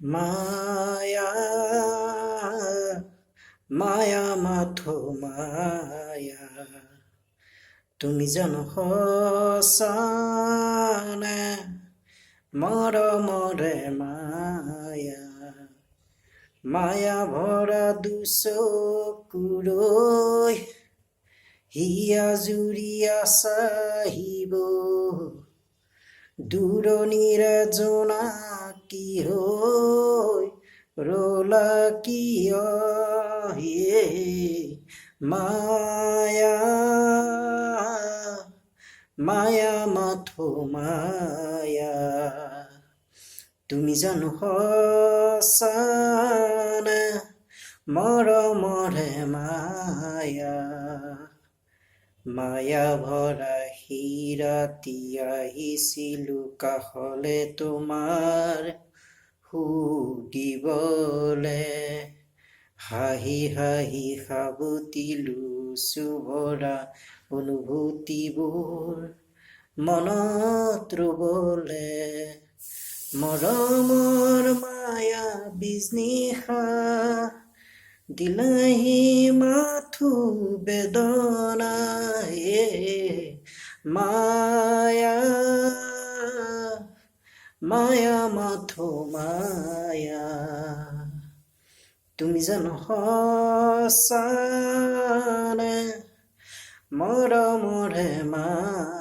মায়া মায়া মাথো মায়া তুমি জানো সঁচানে মৰমৰে মায়া মায়া ভৰা দুচকুৰৈ হিয়া জুৰিয়া চাহিব দূৰণিৰে জোনাকী হৈ ৰলা কিয় হে মায়া মায়া মাথো মায়া তুমি জানো সঁচানে মৰমৰে মায়া মায়া ভৰা ৰাতি আহিছিলো কাষলে তোমাৰ সুধিবলে হাঁহি হাঁহি সাবটিলো চুভৰা অনুভূতিবোৰ মনত ৰবলে মৰমৰ মায়া বিজনিশা দিলাহি মাথো বেদনা মায়া মায়া মাথো মায়া তুমি জানো সঁচানে মৰমৰে মায়া